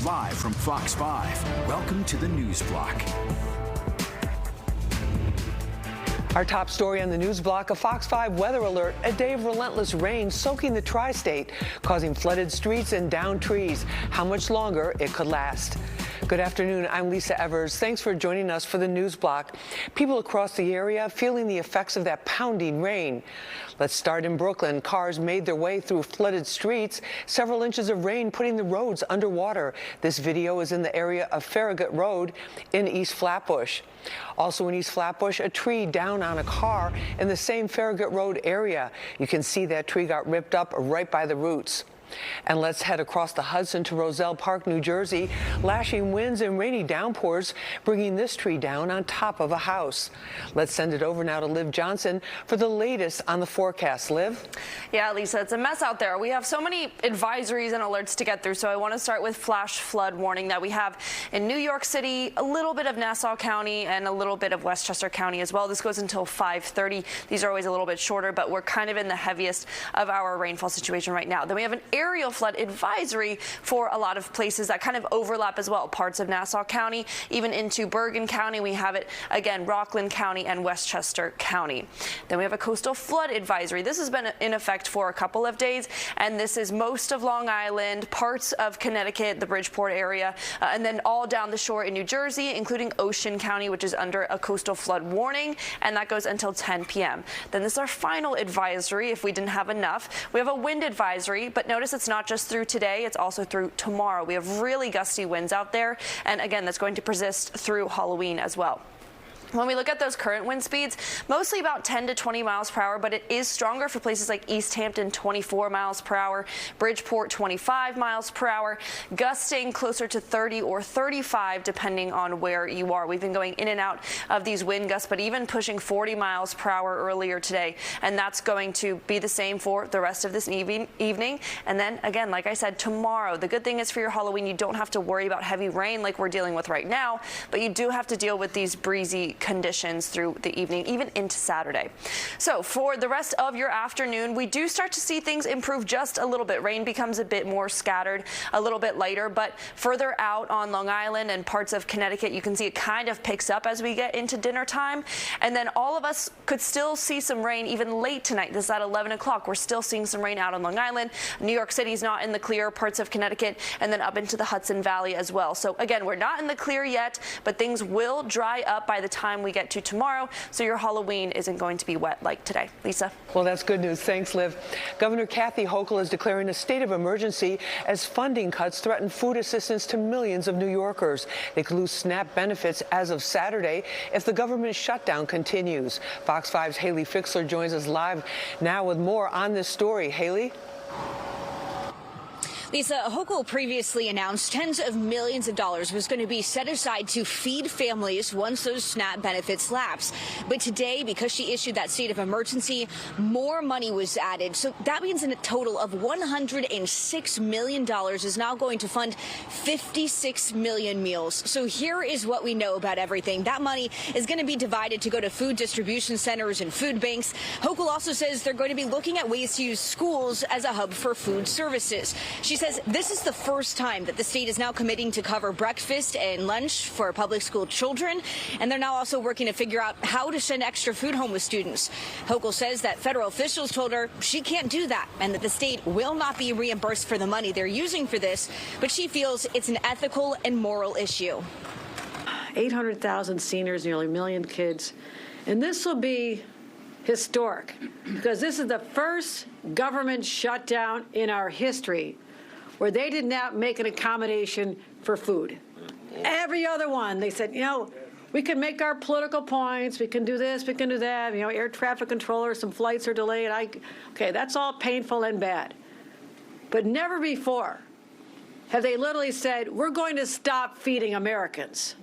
live from Fox 5. Welcome to the News Block. Our top story on the news block, a Fox 5 weather alert, a day of relentless rain soaking the tri-state, causing flooded streets and downed trees. How much longer it could last. Good afternoon, I'm Lisa Evers. Thanks for joining us for the news block. People across the area feeling the effects of that pounding rain. Let's start in Brooklyn. Cars made their way through flooded streets, several inches of rain putting the roads underwater. This video is in the area of Farragut Road in East Flatbush. Also in East Flatbush, a tree down on a car in the same Farragut Road area. You can see that tree got ripped up right by the roots. And let's head across the Hudson to Roselle Park, New Jersey. Lashing winds and rainy downpours bringing this tree down on top of a house. Let's send it over now to Liv Johnson for the latest on the forecast. Liv? Yeah, Lisa, it's a mess out there. We have so many advisories and alerts to get through, so I want to start with flash flood warning that we have in New York City, a little bit of Nassau County, and a little bit of Westchester County as well. This goes until 5:30. These are always a little bit shorter, but we're kind of in the heaviest of our rainfall situation right now. Then we have an aerial flood advisory for a lot of places that kind of overlap as well. Parts of Nassau County, even into Bergen County. We have it again, Rockland County and Westchester County. Then we have a coastal flood advisory. This has been in effect for a couple of days, and this is most of Long Island, parts of Connecticut, the Bridgeport area, and then all down the shore in New Jersey, including Ocean County, which is under a coastal flood warning, and that goes until 10 p.m. Then this is our final advisory if we didn't have enough. We have a wind advisory, but notice it's not just through today, it's also through tomorrow. We have really gusty winds out there, and again, that's going to persist through Halloween as well. When we look at those current wind speeds, mostly about 10 to 20 miles per hour, but it is stronger for places like East Hampton, 24 miles per hour, Bridgeport, 25 miles per hour, gusting closer to 30 or 35 depending on where you are. We've been going in and out of these wind gusts, but even pushing 40 miles per hour earlier today, and that's going to be the same for the rest of this evening. And then again, like I said, tomorrow, the good thing is for your Halloween, you don't have to worry about heavy rain like we're dealing with right now, but you do have to deal with these breezy conditions through the evening, even into Saturday. So for the rest of your afternoon, we do start to see things improve just a little bit. Rain becomes a bit more scattered, a little bit lighter, but further out on Long Island and parts of Connecticut, you can see it kind of picks up as we get into dinner time. And then all of us could still see some rain even late tonight. This is at 11 o'clock. We're still seeing some rain out on Long Island. New York City's not in the clear, parts of Connecticut, and then up into the Hudson Valley as well. So again, we're not in the clear yet, but things will dry up by the time we get to tomorrow, so your Halloween isn't going to be wet like today. Lisa? Well, that's good news. Thanks, Liv. Governor Kathy Hochul is declaring a state of emergency as funding cuts threaten food assistance to millions of New Yorkers. They could lose SNAP benefits as of Saturday if the government shutdown continues. Fox 5's Haley Fixler joins us live now with more on this story. Haley? Lisa, Hochul previously announced tens of millions of dollars was going to be set aside to feed families once those SNAP benefits lapse. But today, because she issued that state of emergency, more money was added. So that means a total of $106 million is now going to fund 56 million meals. So here is what we know about everything. That money is going to be divided to go to food distribution centers and food banks. Hochul also says they're going to be looking at ways to use schools as a hub for food services. She says this is the first time that the state is now committing to cover breakfast and lunch for public school children, and they're now also working to figure out how to send extra food home with students. Hochul says that federal officials told her she can't do that and that the state will not be reimbursed for the money they're using for this, but she feels it's an ethical and moral issue. 800,000 seniors, nearly a million kids, and this will be historic because this is the first government shutdown in our history where they did not make an accommodation for food. Every other one, they said, you know, we can make our political points, we can do this, we can do that, you know, air traffic controllers, some flights are delayed. Okay, that's all painful and bad. But never before have they literally said, we're going to stop feeding Americans.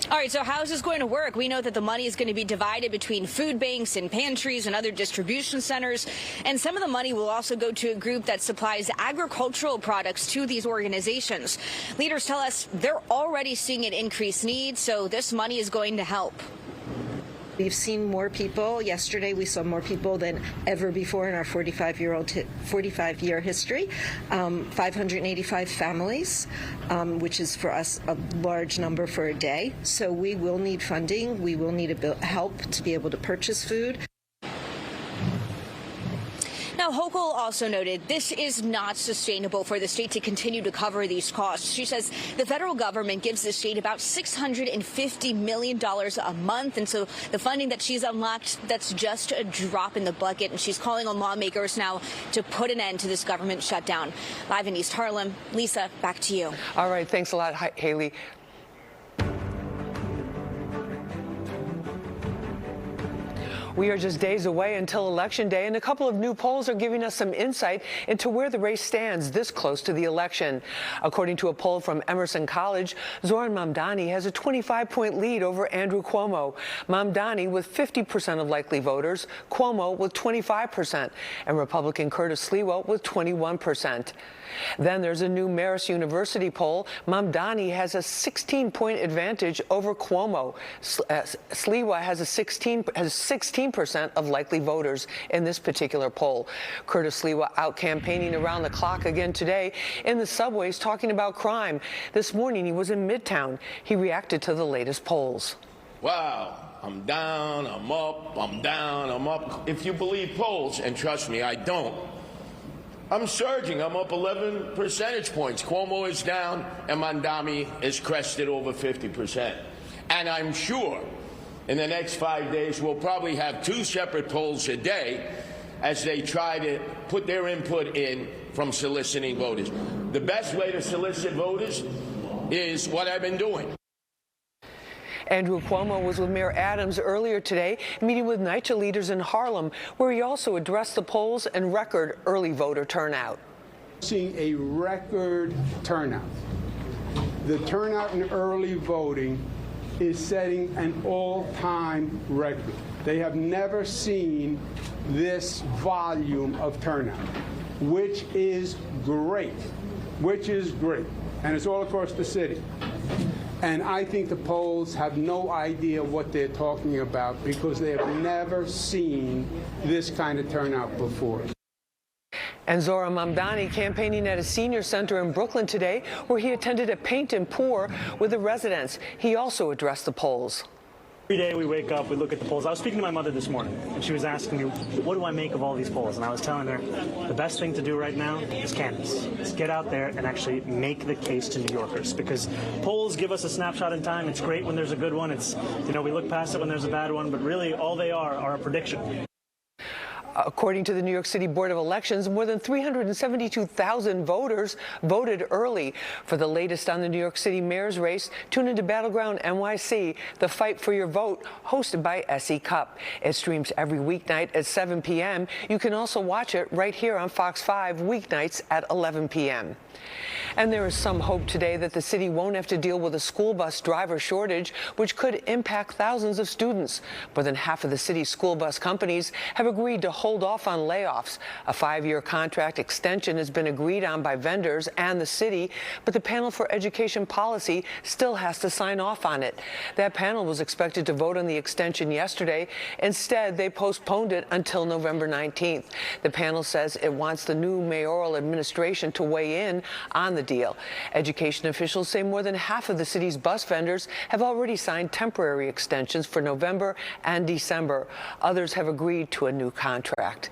All right, so how is this going to work? We know that the money is going to be divided between food banks and pantries and other distribution centers. And some of the money will also go to a group that supplies agricultural products to these organizations. Leaders tell us they're already seeing an increased need, so this money is going to help. We've seen more people. Yesterday, we saw more people than ever before in our 45-year history. 585 families, which is for us a large number for a day. So we will need funding. We will need help to be able to purchase food. Now, Hochul also noted this is not sustainable for the state to continue to cover these costs. She says the federal government gives the state about $650 million a month. And so the funding that she's unlocked, that's just a drop in the bucket. And she's calling on lawmakers now to put an end to this government shutdown. Live in East Harlem, Lisa, back to you. All right. Thanks a lot, Haley. We are just days away until Election Day, and a couple of new polls are giving us some insight into where the race stands this close to the election. According to a poll from Emerson College, Zohran Mamdani has a 25-point lead over Andrew Cuomo. Mamdani with 50% of likely voters, Cuomo with 25%, and Republican Curtis Sliwa with 21%. Then there's a new Marist University poll. Mamdani has a 16-point advantage over Cuomo. Sliwa has 16% of likely voters in this particular poll. Curtis Sliwa out campaigning around the clock again today in the subways talking about crime. This morning he was in Midtown. He reacted to the latest polls. Wow, I'm down, I'm up, I'm down, I'm up. If you believe polls, and trust me, I don't, I'm surging. I'm up 11 percentage points. Cuomo is down, and Mamdani is crested over 50%. And I'm sure in the next 5 days we'll probably have 2 separate polls a day as they try to put their input in from soliciting voters. The best way to solicit voters is what I've been doing. Andrew Cuomo was with Mayor Adams earlier today, meeting with NYCHA leaders in Harlem, where he also addressed the polls and record early voter turnout. Seeing a record turnout. The turnout in early voting is setting an all-time record. They have never seen this volume of turnout, which is great, and it's all across the city. And I think the polls have no idea what they're talking about because they have never seen this kind of turnout before. And Zohran Mamdani campaigning at a senior center in Brooklyn today, where he attended a paint and pour with the residents. He also addressed the polls. Every day we wake up, we look at the polls. I was speaking to my mother this morning, and she was asking me, what do I make of all these polls? And I was telling her, the best thing to do right now is canvass. Is get out there and actually make the case to New Yorkers. Because polls give us a snapshot in time. It's great when there's a good one. It's, you know, we look past it when there's a bad one. But really, all they are a prediction. According to the New York City Board of Elections, more than 372,000 voters voted early. For the latest on the New York City mayor's race, tune into Battleground NYC, the fight for your vote, hosted by SE Cup. It streams every weeknight at 7 p.m. You can also watch it right here on Fox 5 weeknights at 11 p.m. And there is some hope today that the city won't have to deal with a school bus driver shortage, which could impact thousands of students. More than half of the city's school bus companies have agreed to hold off on layoffs. A 5-year contract extension has been agreed on by vendors and the city, but the panel for education policy still has to sign off on it. That panel was expected to vote on the extension yesterday. Instead, they postponed it until November 19th. The panel says it wants the new mayoral administration to weigh in on the deal. Education officials say more than half of the city's bus vendors have already signed temporary extensions for November and December. Others have agreed to a new contract.